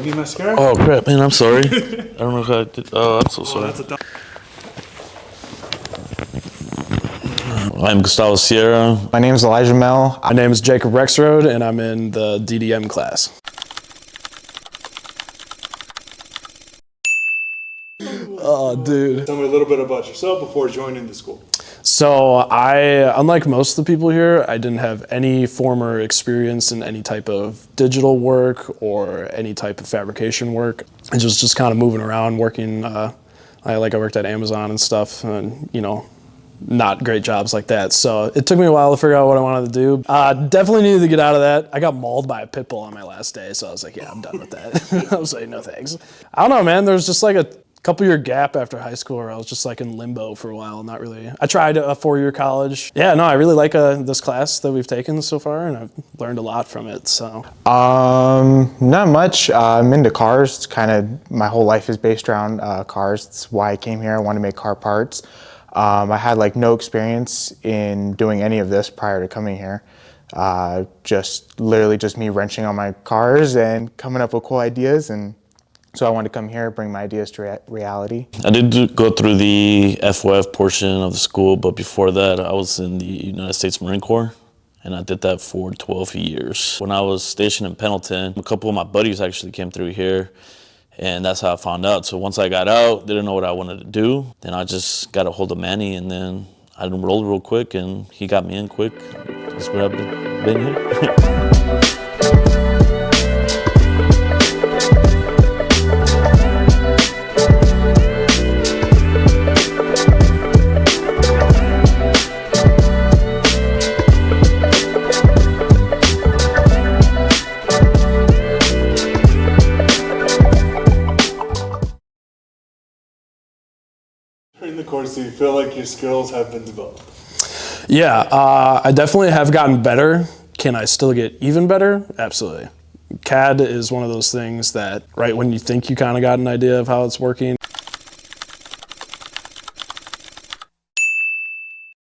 need mascara? Oh crap, man, I'm sorry. I don't know if I did. Oh, I'm so sorry. I'm Gustavo Sierra. My name is Elijah Mel. My name is Jacob Rexroad, and I'm in the DDM class. Oh, dude. Tell me a little bit about yourself before joining the school. So unlike most of the people here, I didn't have any former experience in any type of digital work or any type of fabrication work. I was just kind of moving around, working. I worked at Amazon and stuff, and not great jobs like that. So it took me a while to figure out what I wanted to do. Definitely needed to get out of that. I got mauled by a pit bull on my last day, so I was like, yeah, I'm done with that. I was like, no thanks. I don't know, man. There was just like a couple year gap after high school where I was just like in limbo for a while. Not really. I tried a 4-year college. Yeah, no, I really like this class that we've taken so far, and I've learned a lot from it. So not much. I'm into cars. Kind of my whole life is based around cars. That's why I came here. I wanted to make car parts. I had like no experience in doing any of this prior to coming here. Just literally just me wrenching on my cars and coming up with cool ideas, and so I wanted to come here, bring my ideas to reality. I did go through the FOF portion of the school, but before that, I was in the United States Marine Corps, and I did that for 12 years. When I was stationed in Pendleton, a couple of my buddies actually came through here, and that's how I found out. So once I got out, didn't know what I wanted to do, then I just got a hold of Manny, and then I enrolled real quick, and he got me in quick. That's where I've been here. During the course, do you feel like your skills have been developed? yeah, I definitely have gotten better. Can I still get even better? Absolutely. CAD is one of those things that right when you think you kind of got an idea of how it's working,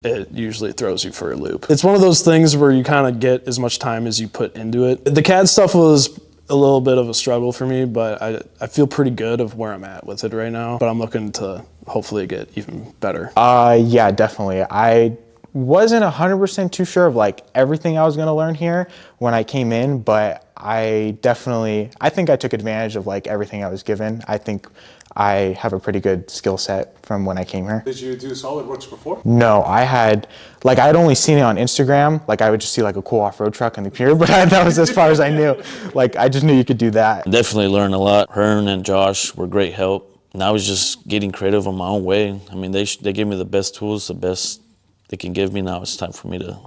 it usually throws you for a loop. It's one of those things where you kind of get as much time as you put into it. The CAD stuff was a little bit of a struggle for me, but I feel pretty good of where I'm at with it right now, but I'm looking to hopefully get even better. Yeah, definitely. I wasn't 100% too sure of like everything I was gonna learn here when I came in, but I think I took advantage of like everything I was given. I think I have a pretty good skill set from when I came here. Did you do SolidWorks before? No, I had only seen it on Instagram. Like I would just see like a cool off-road truck on the computer, but that was as far as I knew. Like I just knew you could do that. Definitely learned a lot. Hearn and Josh were great help. And I was just getting creative on my own way. I mean, they gave me the best tools, the best they can give me. Now it's time for me to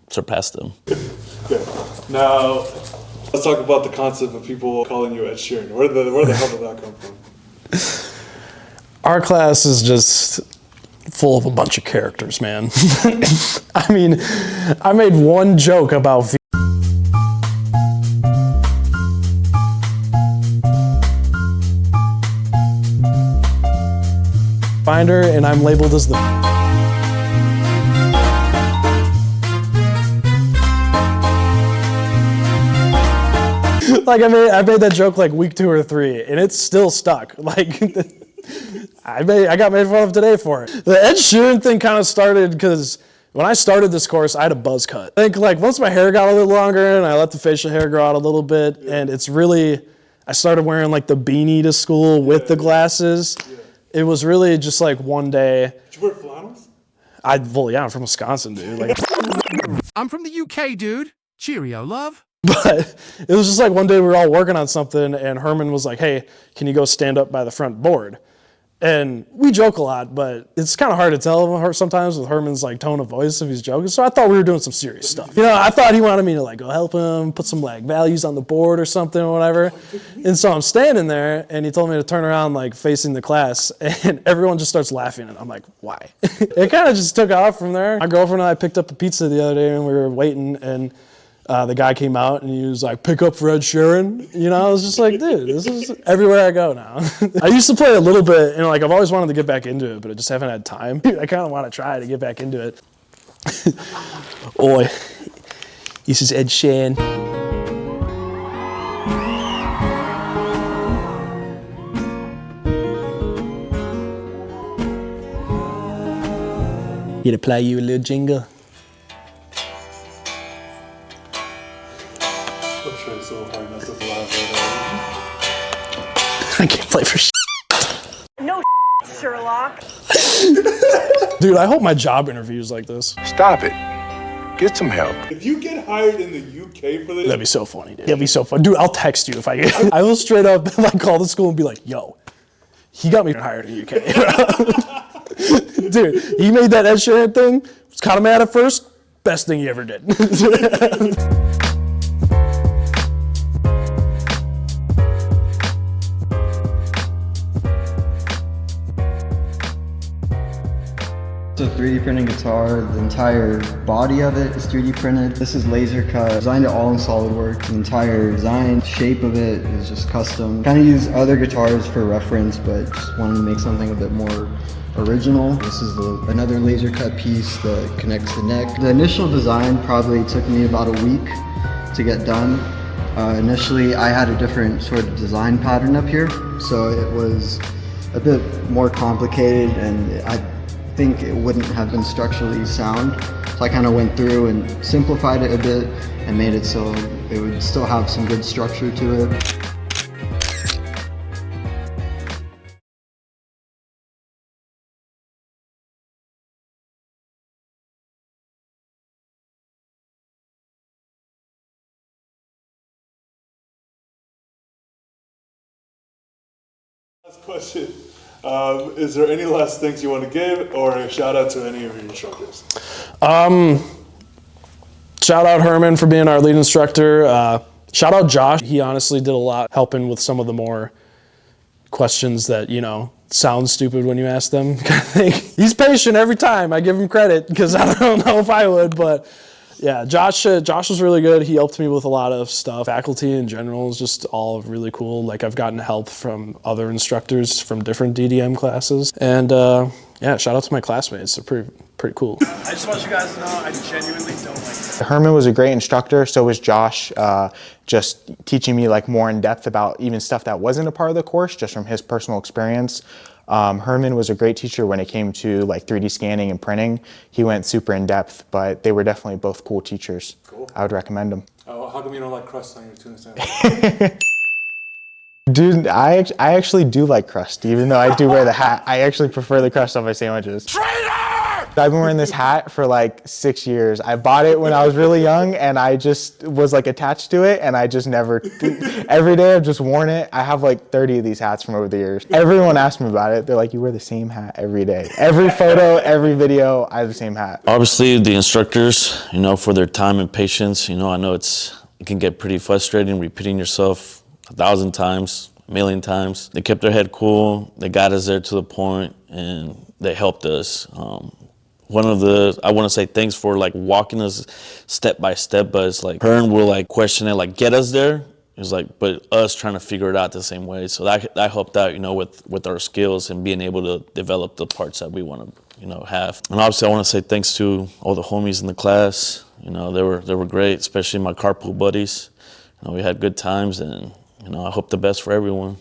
surpass them. Okay. Now, let's talk about the concept of people calling you Ed Sheeran. Where the hell did that come from? Our class is just full of a bunch of characters, man. I mean, I made one joke about Finder, and I'm labeled as the like I made that joke like week 2 or 3, and it's still stuck. Like I got made fun of today for it. The Ed Sheeran thing kind of started because when I started this course, I had a buzz cut. I think like once my hair got a little longer and I let the facial hair grow out a little bit, and it's really, I started wearing like the beanie to school with the glasses. It was really just like one day. Did you wear flannels? Well, yeah, I'm from Wisconsin, dude. Like, I'm from the UK, dude. Cheerio, love. but it was just like one day we were all working on something, and Herman was like, hey, can you go stand up by the front board? And we joke a lot, but it's kind of hard to tell sometimes with Herman's like tone of voice if he's joking. So I thought we were doing some serious stuff. I thought he wanted me to like go help him, put some like values on the board or something or whatever. And so I'm standing there, and he told me to turn around like facing the class, and everyone just starts laughing, and I'm like, why? It kind of just took off from there. My girlfriend and I picked up a pizza the other day, and we were waiting, and the guy came out and he was like, pick up for Ed Sheeran. I was just like, dude, this is everywhere I go now. I used to play a little bit, like I've always wanted to get back into it, but I just haven't had time. I kind of want to try to get back into it. Oi, this is Ed Sheeran. Here to play you a little jingle. I'm trying so hard not to laugh right I can't play for shit. No Sherlock. Dude, I hope my job interview is like this. Stop it. Get some help. now. If you get hired in the UK for this, That'd be so funny, dude. That'd be so fun. Dude, I'll text you if I get. I will straight up like call the school and be like, yo, he got me hired in the UK. Dude, he made that Ed Sheeran thing. Was kind of mad at first. Best thing he ever did. It's a 3D printing guitar. The entire body of it is 3D printed. This is laser cut. Designed it all in SolidWorks. The entire design, shape of it is just custom. Kind of use other guitars for reference, but just wanted to make something a bit more original. This is another laser cut piece that connects the neck. The initial design probably took me about a week to get done. Initially, I had a different sort of design pattern up here, so it was a bit more complicated, and I think it wouldn't have been structurally sound. So I kind of went through and simplified it a bit and made it so it would still have some good structure to it. last question. Is there any last things you want to give or a shout out to any of your instructors? Shout out Herman for being our lead instructor. Shout out Josh. He honestly did a lot helping with some of the more questions that, you know, sound stupid when you ask them. He's patient every time. I give him credit because I don't know if I would, but yeah, Josh was really good. He helped me with a lot of stuff. Faculty in general is just all really cool. Like I've gotten help from other instructors from different DDM classes. And yeah, shout out to my classmates. They're pretty cool. I just want you guys to know I genuinely don't like it. Herman was a great instructor, so was Josh, just teaching me like more in depth about even stuff that wasn't a part of the course, just from his personal experience. Herman was a great teacher when it came to like 3D scanning and printing. He went super in depth, but they were definitely both cool teachers. Cool. I would recommend them. Oh, how come you don't like crust on your tuna sandwich? Dude, I actually do like crust, even though I do wear the hat. I actually prefer the crust on my sandwiches. Traitor! I've been wearing this hat for like 6 years. I bought it when I was really young and I just was like attached to it and I just never, every day I've just worn it. I have like 30 of these hats from over the years. Everyone asks me about it. They're like, you wear the same hat every day. Every photo, every video, I have the same hat. Obviously the instructors, you know, for their time and patience, you know, I know it can get pretty frustrating repeating yourself 1,000 times, 1,000,000 times. They kept their head cool. They got us there to the point and they helped us. I want to say thanks for like walking us step by step, but it's like Hearn will like question it, like get us there. It was like, but us trying to figure it out the same way. So that helped out, you know, with our skills and being able to develop the parts that we want to, you know, have. And obviously I want to say thanks to all the homies in the class. You know, they were great, especially my carpool buddies. You know, we had good times and, you know, I hope the best for everyone.